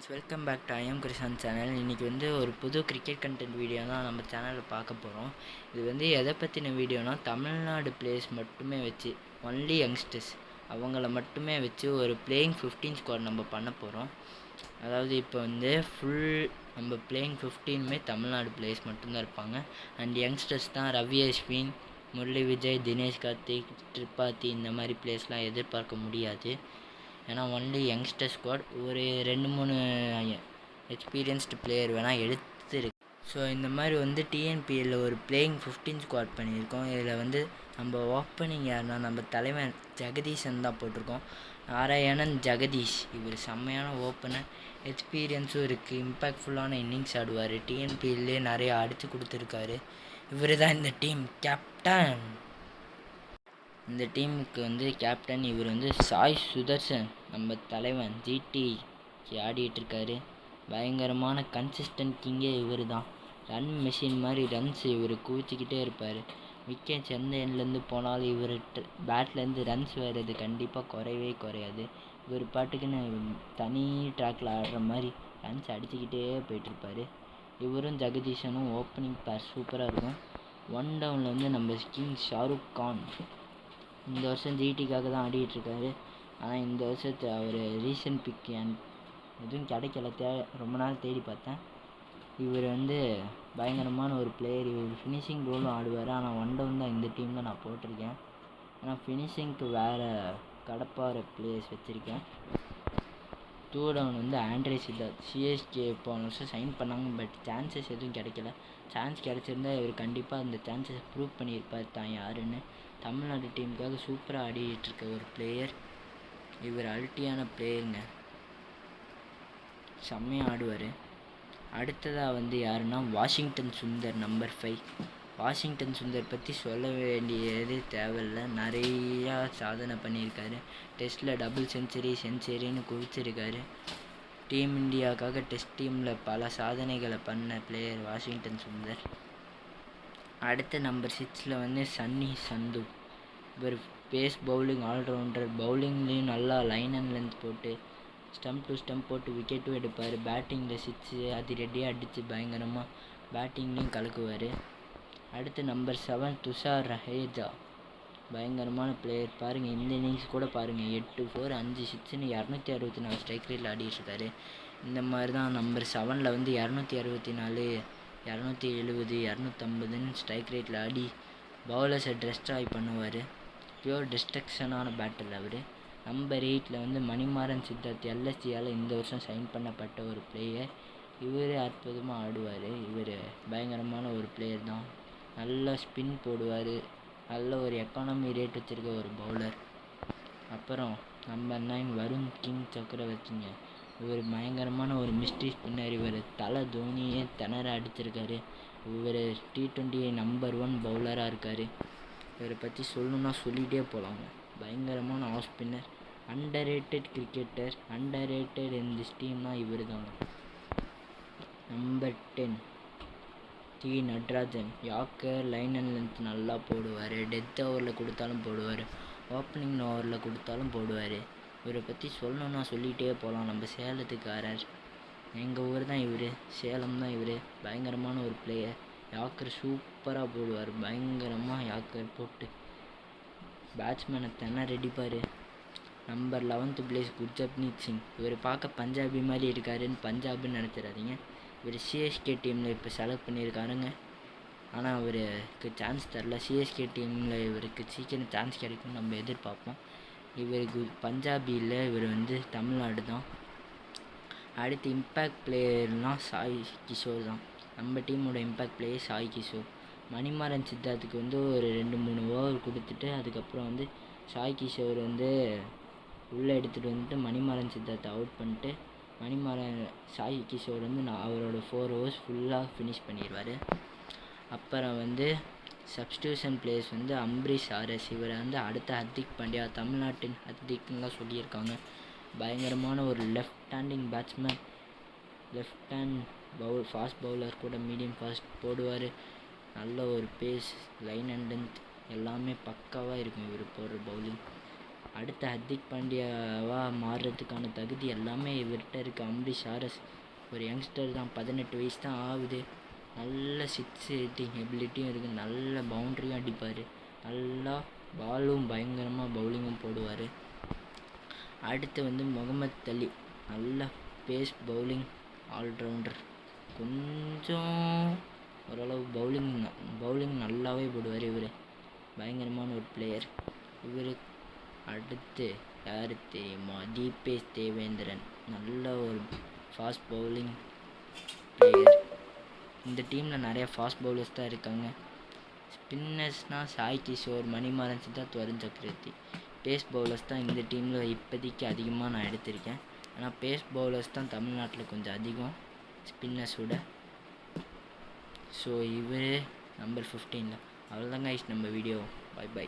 Friends, welcome back to I'm Krishnan channel. இன்றைக்கி வந்து ஒரு புது கிரிக்கெட் கண்டென்ட் வீடியோ தான் நம்ம சேனலில் பார்க்க போகிறோம். இது வந்து எதை பற்றின வீடியோனா, தமிழ்நாடு பிளேயர்ஸ் மட்டுமே வச்சு, ஒன்லி யங்ஸ்டர்ஸ் அவங்கள மட்டுமே வச்சு ஒரு பிளேயிங் 15 ஸ்குவாட் நம்ம பண்ண போகிறோம். அதாவது இப்போ வந்து நம்ம பிளேயிங் 15மே தமிழ்நாடு பிளேயர்ஸ் மட்டும்தான் இருப்பாங்க. அண்ட் யங்ஸ்டர்ஸ் தான் ரவி அஸ்வின், முரளி விஜய், தினேஷ் கார்த்திக், திரிபாதி இந்த மாதிரி பிளேயர்ஸ்லாம் எதிர்பார்க்க முடியாது. ஏன்னா ஒன்லி யங்ஸ்டர் ஸ்குவாட், ஒரு 2-3 எக்ஸ்பீரியன்ஸ்டு பிளேயர் வேணால் எடுத்துருக்கு. ஸோ இந்த மாதிரி வந்து டிஎன்பிஎல்ல ஒரு பிளேயிங் 15 ஸ்குவாட் பண்ணியிருக்கோம். இதில் வந்து நம்ம ஓப்பனிங் யாருன்னா நம்ம தலைவன் ஜெகதீஷன் தான் போட்டிருக்கோம். நாராயணன் ஜெகதீஷ், இவர் செம்மையான ஓப்பனர், எக்ஸ்பீரியன்ஸும் இருக்குது, இம்பேக்ட்ஃபுல்லான இன்னிங்ஸ் ஆடுவார், டிஎன்பிஎல்லே நிறையா அடித்து கொடுத்துருக்காரு. இவர் தான் இந்த டீம் கேப்டன். இந்த டீமுக்கு வந்து கேப்டன் இவர் வந்து சாய் சுதர்சன், நம்ம தலைவன் ஜிடிக்கு ஆடிட்டுருக்காரு. பயங்கரமான கன்சிஸ்டன்ட் கிங்கே இவர் தான். ரன் மெஷின் மாதிரி ரன்ஸ் இவர் குவிச்சிக்கிட்டே இருப்பார். விக்கெட்ஸ் எந்த எண்ட்லேருந்து போனாலும் இவர் பேட்லேருந்து ரன்ஸ் வர்றது கண்டிப்பாக குறையவே குறையாது. இவர் பாட்டுக்குன்னு தனி ட்ராக்கில் ஆடுற மாதிரி ரன்ஸ் அடிச்சுக்கிட்டே போயிட்டுருப்பார். இவரும் ஜெகதீஷனும் ஓப்பனிங் பேர் சூப்பராக இருக்கும். 1 டவுனில் வந்து நம்ம கிங் ஷாருக் கான் இந்த வருஷம் ஜிடிக்காக தான் ஆடிட்டுருக்காரு. ஆனால் இந்த வருஷத்து அவர் ரீசன்ட் பிக் எதுவும் கிடைக்கல, ரொம்ப நாள் தேடி பார்த்தேன். இவர் வந்து பயங்கரமான ஒரு பிளேயர். இவர் ஃபினிஷிங் ரோலும் ஆடுவார். ஆனால் 1 டவுன் தான் இந்த டீமில் நான் போட்டிருக்கேன். ஆனால் ஃபினிஷிங்க்கு வேறு கடப்பார பிளேயர்ஸ் வச்சுருக்கேன். 2 டவுன் வந்து ஆண்ட்ரே சித்தார்த், சிஎஸ்கே போன வருஷம் சைன் பண்ணாங்க. பட் சான்சஸ் எதுவும் கிடைக்கல. சான்ஸ் கிடச்சிருந்தா இவர் கண்டிப்பாக அந்த சான்சஸ் ப்ரூவ் பண்ணியிருப்பார் தான் யாருன்னு. தமிழ்நாடு டீமுக்காக சூப்பராக ஆடிட்டுருக்க ஒரு பிளேயர் இவர். அல்ட்டியான பிளேயருங்க, செம்மையாக ஆடுவார். அடுத்ததாக வந்து யாருன்னா Washington Sundar, number 5. Washington Sundar பற்றி சொல்ல வேண்டியது தேவையில்லை. நிறையா சாதனை பண்ணியிருக்காரு. டெஸ்ட்டில் டபுள் செஞ்சுரின்னு குவிச்சிருக்காரு. டீம் இந்தியாவுக்காக டெஸ்ட் டீமில் பல சாதனைகளை பண்ண பிளேயர் வாஷிங்டன் சுந்தர். அடுத்த நம்பர் 6 வந்து சன்னி சந்து. இவர் பேஸ் பவுலிங் ஆல்ரவுண்டர். பவுலிங்லேயும் நல்லா லைன் அண்ட் லென்த் போட்டு ஸ்டம்ப் டு ஸ்டம்ப் போட்டு விக்கெட்டும் எடுப்பார். பேட்டிங்கில் 6 அது ரெடியாக அடித்து பயங்கரமாக பேட்டிங்லேயும் கலக்குவார். அடுத்து நம்பர் 7 துஷார் ரஹேஜா, பயங்கரமான பிளேயர். பாருங்கள், இந்த இன்னிங்ஸ் கூட பாருங்கள், 8 4 5 6ன்னு 264 ஸ்ட்ரைக் ரேட்டில் ஆடிட்டுருக்காரு. இந்த மாதிரி தான் நம்பர் 7ல் வந்து 264 270 250ன்னு ஸ்ட்ரைக் ரேட்டில் ஆடி பவுலர்ஸை டெஸ்ட்ராய் பண்ணுவார். பியூர் டிஸ்ட்ரக்ஷனான பேட்டர் அவர். நம்பர் 8ல் வந்து மணிமாறன் சித்தார்த், எல்எஸ்சியால் இந்த வருஷம் சைன் பண்ணப்பட்ட ஒரு பிளேயர். இவர் அற்புதமாக ஆடுவார். இவர் பயங்கரமான ஒரு பிளேயர் தான். நல்லா ஸ்பின் போடுவார். நல்ல ஒரு எக்கானமி ரேட் வச்சுருக்க ஒரு பவுலர். அப்புறம் நம்பர் 9 வருண் கிங் சக்கரவர்த்திங்க. இவர் பயங்கரமான ஒரு மிஸ்ட்ரி ஸ்பின்னர். இவர் தலை தோனியே திணற அடிச்சிருக்காரு. இவர் T20 நம்பர் 1 பவுலராக இருக்கார். இவரை பற்றி சொல்லணுன்னா சொல்லிகிட்டே போகலாங்க. பயங்கரமான off spinner, underrated cricketer. Underrated இந்த டீம்னால் இவர் தாங்க. Number 10 T Natarajan. Yorker, line and length நல்லா போடுவார். டெத் ஓவரில் கொடுத்தாலும் போடுவார், ஓப்பனிங் ஓவரில் கொடுத்தாலும் போடுவார். இவரை பற்றி சொல்லணுன்னா சொல்லிகிட்டே போகலாம். நம்ம சேலத்துக்காரர், எங்கள் ஊர் தான் இவர், சேலம் தான் இவர். பயங்கரமான ஒரு பிளேயர். யாக்கர் சூப்பராக போடுவார். பயங்கரமாக யாக்கர் போட்டு பேட்ஸ்மேனை திணறடிப்பார். Number 11 place Gurjapneet Singh. இவர் பார்க்க பஞ்சாபி மாதிரி இருக்காருன்னு பஞ்சாப்னு நினச்சிடாதீங்க. இவர் சிஎஸ்கே டீமில் இப்போ செலக்ட் பண்ணியிருக்காருங்க. ஆனால் அவருக்கு சான்ஸ் தரல. சிஎஸ்கே டீமில் இவருக்கு சீக்கிரம் சான்ஸ் கிடைக்கும்னு நம்ம எதிர்பார்ப்போம். இவருக்கு பஞ்சாபியில் இவர் வந்து தமிழ்நாடு தான். அடுத்து இம்பேக்ட் பிளேயர்னால் சாய் கிஷோர் தான். நம்ம டீமோட இம்பேக்ட் பிளேயர் சாய் கிஷோர். மணிமாறன் சித்தார்த்துக்கு வந்து ஒரு 2-3 ஓவர் கொடுத்துட்டு அதுக்கப்புறம் வந்து சாய் கிஷோர் வந்து உள்ளே எடுத்துகிட்டு வந்துட்டு மணிமாறன் சித்தார்த்தை அவுட் பண்ணிட்டு சாய் கிஷோர் வந்து அவரோட 4 ஓவர்ஸ் ஃபுல்லாக ஃபினிஷ் பண்ணிடுவார். அப்புறம் வந்து சப்ஸ்டியூஷன் பிளேயர்ஸ் வந்து அம்பரீஷ் ஆர்எஸ். இவரை வந்து அடுத்த ஹர்திக் பாண்டியா, தமிழ்நாட்டின் ஹர்திக்னுலாம் சொல்லியிருக்காங்க. பயங்கரமான ஒரு left handing batsman. Left hand fast bowler கூட மீடியம் ஃபாஸ்ட் போடுவார். நல்ல ஒரு பேஸ், லைன் அண்ட் லென்த் எல்லாமே பக்காவாக இருக்கும் இவர் போடுற பவுலிங். அடுத்த ஹர்திக் பாண்டியாவாக மாறுறதுக்கான தகுதி எல்லாமே இவர்கிட்ட இருக்குது. அம்பரீஷ் ஆர்எஸ் ஒரு யங்ஸ்டர் தான், 18 வயசு தான் ஆகுது. நல்ல சிக்ஸ் ஹிட்டிங் எபிலிட்டியும் இருக்குது, நல்ல பவுண்ட்ரியும் அடிப்பார், நல்லா பாலும் பயங்கரமாக பவுலிங்கும் போடுவார். அடுத்து வந்து முகமது அலி, நல்ல பேஸ் பவுலிங் ஆல்ரவுண்டர், கொஞ்சம் ஓரளவு பவுலிங் நல்லாவே போடுவார். இவர் பயங்கரமான ஒரு பிளேயர். இவர் அடுத்து யார் தெரியுமா, தீபேஷ் தேவேந்திரன், நல்ல ஒரு ஃபாஸ்ட் பவுலிங் பிளேயர். இந்த டீமில் நிறைய ஃபாஸ்ட் பவுலர்ஸ் தான் இருக்காங்க. ஸ்பின்னர்ஸ்னால் சாய் கிஷோர், மணிமாறன், சித்தார்த் வருண் சக்கரவர்த்தி. பேஸ் பவுலர்ஸ் தான் இந்த டீமில் இப்போதைக்கு அதிகமாக நான் எடுத்திருக்கேன். ஆனால் பேஸ் பவுலர்ஸ் தான் தமிழ்நாட்டில் கொஞ்சம் அதிகம் ஸ்பின்னர்ஸோட. ஸோ இவர் நம்பர் 15. அவ்வளோதாங்க நம்ம வீடியோ. பை.